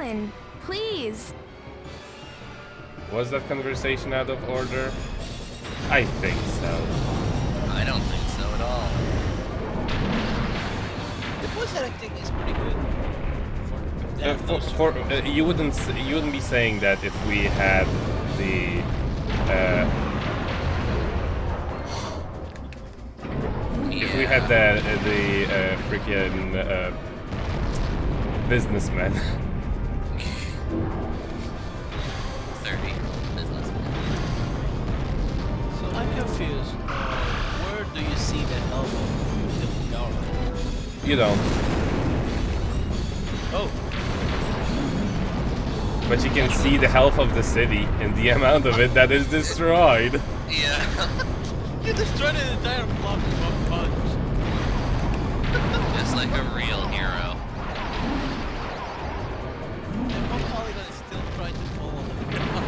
Alan, please. Was that conversation out of order? I think so. I don't think so at all. The voice acting is pretty good. You wouldn't be saying that if we had the if we had the freaking businessman. 30 businessmen. So I'm confused. Where do you see the help of the Bulgara? You don't. Oh. But you can see the health of the city and the amount of it that is destroyed. Yeah. You destroyed an entire block with one punch. Just like a real hero. And one polygon is still trying to fall on the ground.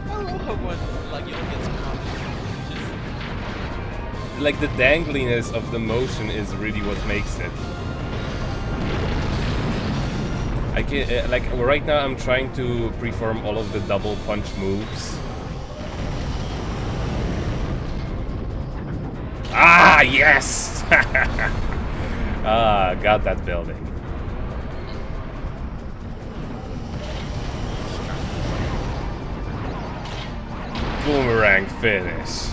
I love how when like you gets punched. Like the dangliness of the motion is really what makes it. I can like right now I'm trying to perform all of the double punch moves. Ah, yes! Ah, got that building. Boomerang finish.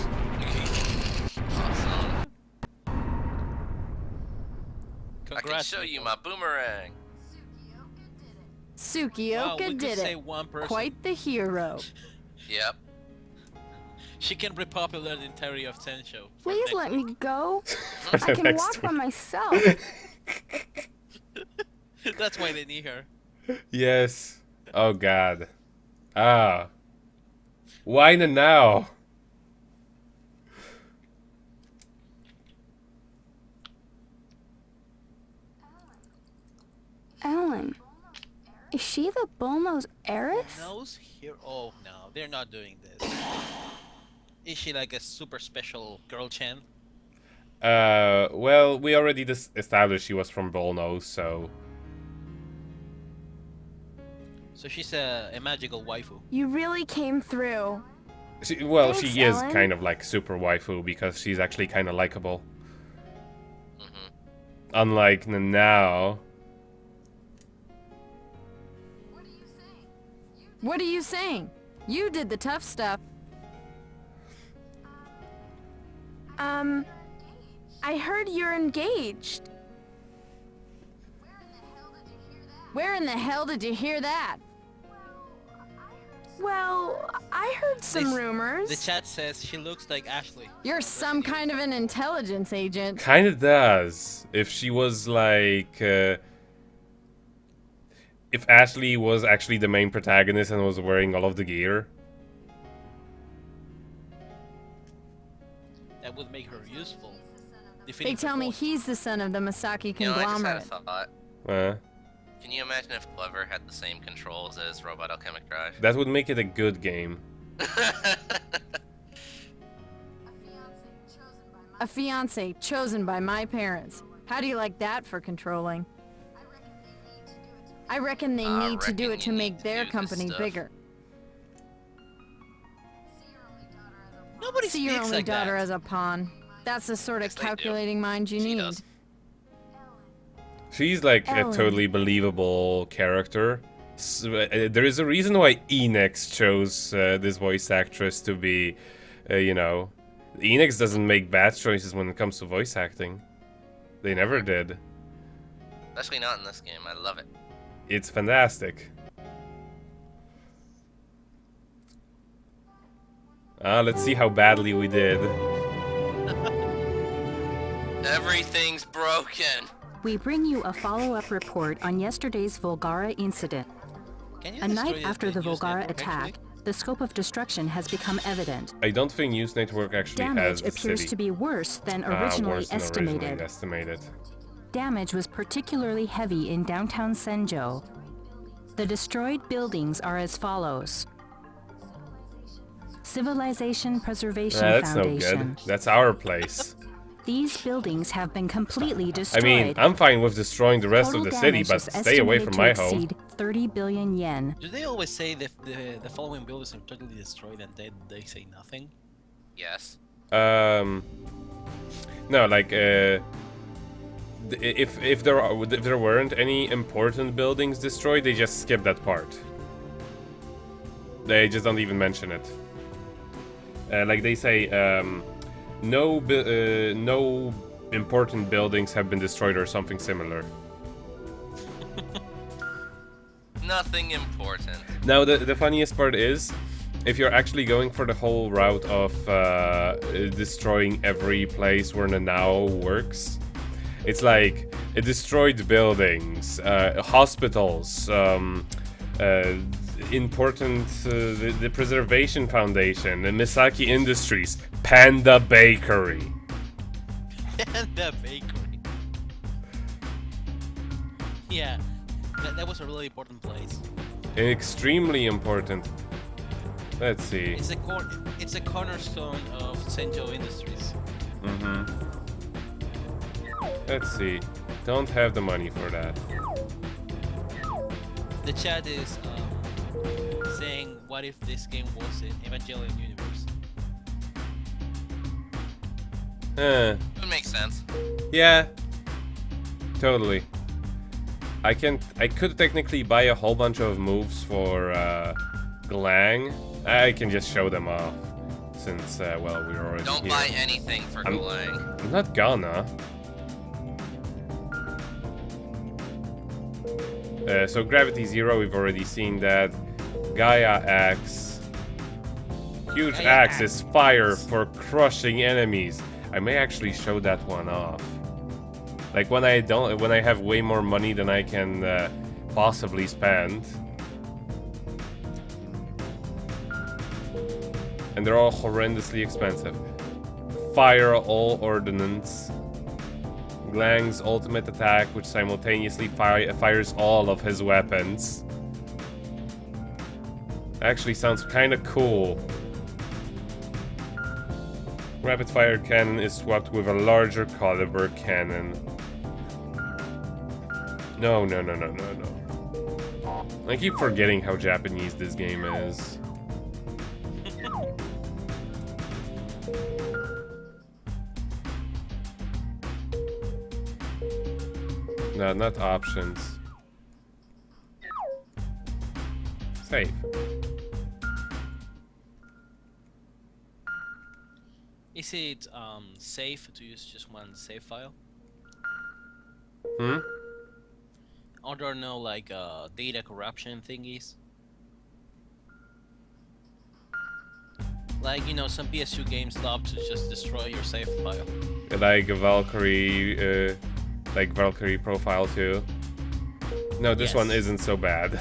I can show you my boomerang. Tsukioka did it. Quite the hero. Yep. She can repopulate the interior of Tensho. Please let me go. I can walk by myself. That's why they need her. Yes. Oh god. Ah. Why now? Alan, is she the Bullnose heiress? Nose here? Oh no, they're not doing this. Is she like a super special girl Chen? Well, we already established she was from Bullnose, so... So she's a magical waifu. You really came through. Thanks, she is Ellen. kind of like super waifu because she's actually kind of likable. Unlike now. What are you saying? You did the tough stuff. I heard you're engaged. Where in the hell did you hear that? Well, I heard some rumors. The chat says she looks like Ashley. You're some kind of an intelligence agent. Kind of does. If she was like... if Ashley was actually the main protagonist and was wearing all of the gear. That would make her useful. They tell me he's the son of the Masaki You know, I conglomerate. just had a thought. Can you imagine if Clever had the same controls as Robot Alchemic Drive? That would make it a good game. A fiance chosen by my parents. How do you like that for controlling? I reckon they need to do it to make their company bigger. Nobody See your speaks only like daughter that. as a pawn. That's the sort of Yes, they do. calculating mind you She need. does. She's like a Ellen. totally believable character. There is a reason why Enix chose this voice actress to be, you know... Enix doesn't make bad choices when it comes to voice acting. They never did. Especially not in this game. I love it. It's fantastic. Let's see how badly we did. Everything's broken. We bring you a follow-up report on yesterday's Volgara incident. Can you A destroy night after the news Volgara network, attack, actually? the scope of destruction has become evident. I don't think News Network actually has Damage the appears city. to be worse than originally Worse than estimated. originally estimated. Damage was particularly heavy in downtown Senjo. The destroyed buildings are as follows. Civilization Preservation That's no Foundation. good. That's our place. These buildings have been completely I destroyed. mean, I'm fine with destroying the rest of Total the city, damage but is stay away estimated from to my home. exceed 30 billion yen. Do they always say that the following buildings are totally destroyed and they say nothing? Yes. No, like if there weren't any important buildings destroyed, they just skip that part. They just don't even mention it. Like they say, no important buildings have been destroyed or something similar. Nothing important. Now the funniest part is, if you're actually going for the whole route of destroying every place where Nanao works, it's like destroyed buildings, hospitals, important the Preservation Foundation, the Misaki Industries, Panda Bakery. And the bakery. Yeah, that was a really important place. Extremely important. Let's see. It's a cornerstone of Senjo Industries. Let's see. Don't have the money for that. The chat is saying, what if this game was in Evangelion universe? Eh. It makes sense. Yeah. Totally. I could technically buy a whole bunch of moves for Glang. I can just show them off. Since, well, we're already Don't here. buy anything for Gulang. I'm not gonna. So Gravity Zero, we've already seen that. Gaia Axe. Huge Gaia axe Axe. is fire for crushing enemies. I may actually show that one off. Like when I have way more money than I can possibly spend. And they're all horrendously expensive. Fire all ordnance. Glang's ultimate attack, which simultaneously fires all of his weapons. Actually sounds kinda cool. Rapid fire cannon is swapped with a larger caliber cannon. No. I keep forgetting how Japanese this game is. No, not options. Save. Is it safe to use just one save file? Hmm? Are there no like data corruption thingies? Like, you know, some PS2 games love to just destroy your save file. Like Valkyrie, Valkyrie Profile 2. No, this Yes. one isn't so bad.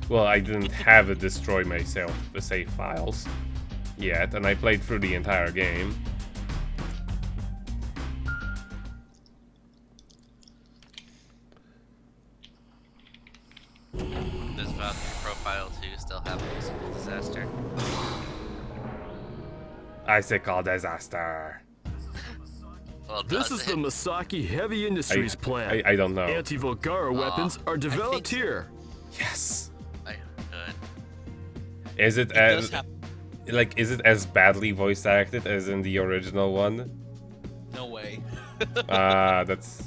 Well, I didn't have it destroy myself, the save files, yet, and I played through the entire game. Does Valkyrie Profile 2 still have a musical disaster? Icicle disaster. Well, This does is it? the Masaki Heavy Industries plant. I don't know. Anti-Volgara weapons are developed so. here. Yes. I could. Is it It as does have is it as badly voice acted as in the original one? no way. That's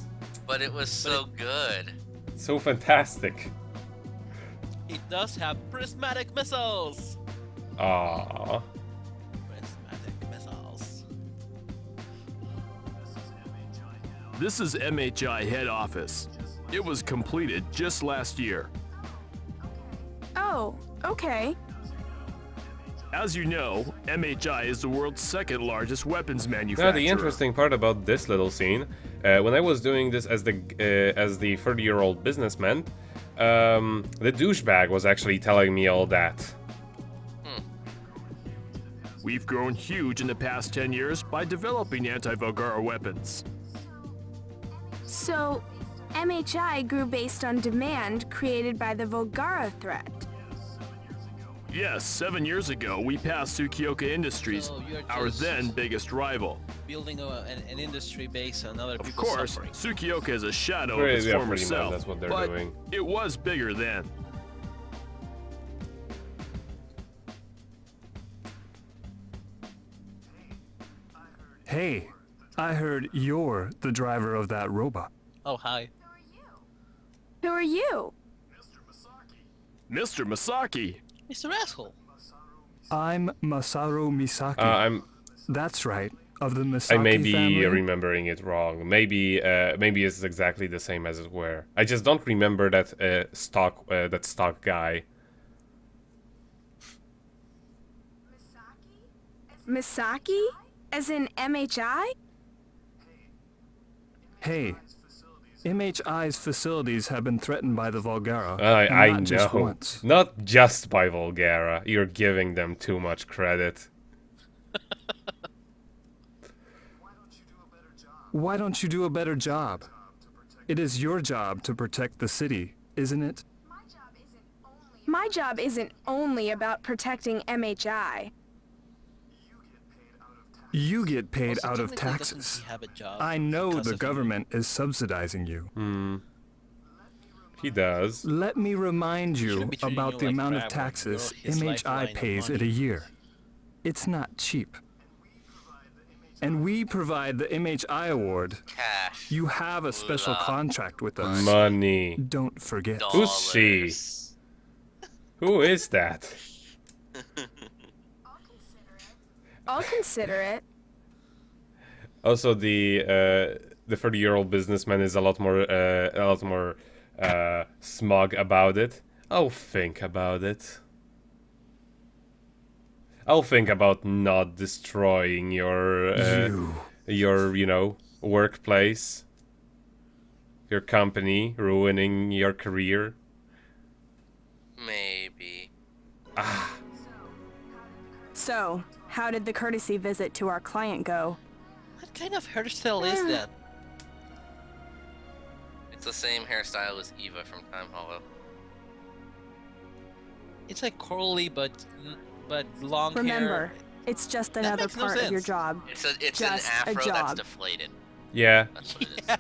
But it was so good. so fantastic. It does have prismatic missiles. Aww. Prismatic missiles. This is MHI head office. It was completed just last year. Oh, okay. As you know, MHI is the world's second largest weapons Now, manufacturer. the interesting part about this little scene, when I was doing this as the 30-year-old businessman, the douchebag was actually telling me all that. We've grown huge in the past 10 years by developing anti-Volgara weapons. So, MHI grew based on demand created by the Volgara threat. Yes, 7 years ago, we passed Tsukioka Industries, So you're our just then biggest rival. building an industry based on other Of people's course, suffering. Tsukioka is a shadow of Pretty- its yeah, former pretty much, self, that's what they're but doing. it was bigger then. Hey, I heard you're the driver of that robot. Oh, hi. Who are you? Mr. Masaki! Mr. Asshole. I'm Masaru Misaki. I'm. That's right, of the Misaki I may be family. remembering it wrong. Maybe it's exactly the same as it were. I just don't remember that stock guy. Misaki? As in MHI? Hey, MHI's facilities have been threatened by the Volgara. and I not just know. once. Not just by Volgara. You're giving them too much credit. Why don't you do a better job? It is your job to protect the city, isn't it? My job isn't only about protecting MHI. You get paid Also, out of technically, doesn't taxes. he have a job I know because the of you? government is subsidizing you. He does. Let me remind you shouldn't be treating about you the like amount of crap when taxes you're his lifeline MHI of pays in a money. year. It's not cheap. And we provide the MHI award. Cash. You have a special Moolah. contract with us. Money. Don't forget. Who's she? Dollars. Who is that? I'll consider it. Also, the 30-year-old businessman is a lot more smug about it. I'll think about it. I'll think about not destroying your workplace, your company, ruining your career. Maybe. So, how did the courtesy visit to our client go? What kind of hairstyle is that? It's the same hairstyle as Eva from Time Hollow. It's like curly but long Remember, hair. it's just That another makes no part of your sense. job. It's an Just a afro that's job. deflated. Yeah, That's what it is.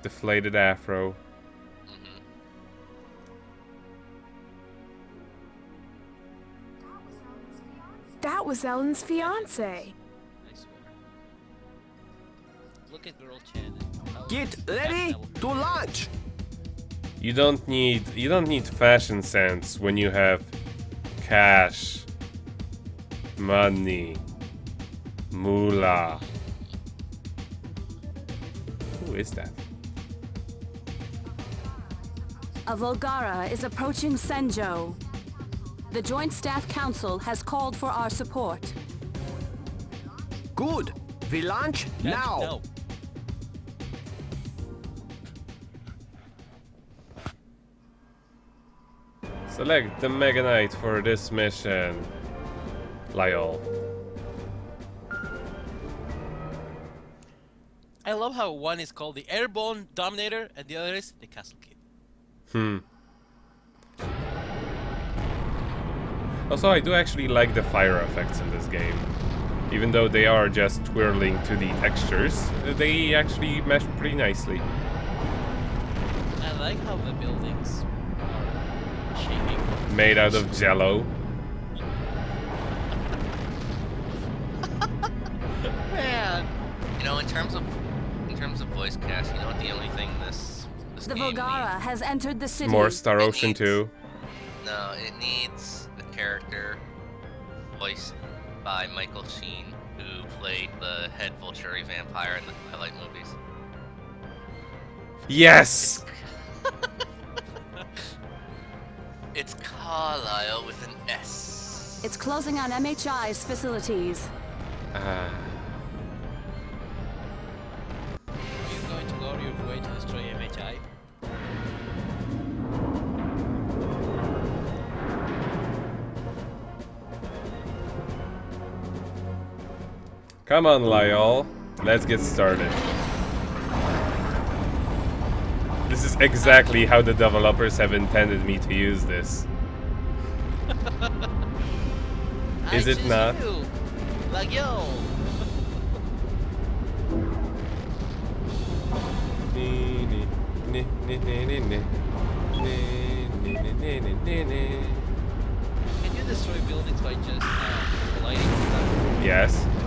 deflated afro. Mhm. That was Ellen's fiance. I swear. Look at girl Chen. Get ready to launch! You don't need fashion sense when you have cash, money, moolah. Who is that? A Volgara is approaching Senjo. The Joint Staff Council has called for our support. Good. We launch now. No. Select the Mega Knight for this mission. Lyle. I love how one is called the Airborne Dominator and the other is the Castle Kid. Also, I do actually like the fire effects in this game. Even though they are just twirling to the textures, they actually mesh pretty nicely. I like how the buildings are shaking. Made out of jello. Man. You know, in terms of voice cast, you know what the only thing this The game Volgara has entered the city. More Star It Ocean needs- 2. No, it needs a character voiced by Michael Sheen, who played the head Volturi vampire in the Twilight movies. Yes! It's Carlisle with an S. It's closing on MHI's facilities. Ah. Are you going to go out of your way to destroy MHI? Come on, Lyle. Let's get started. This is exactly how the developers have intended me to use this. Is it just not? you. Like, yo. Can you destroy buildings by just colliding with them? Yes.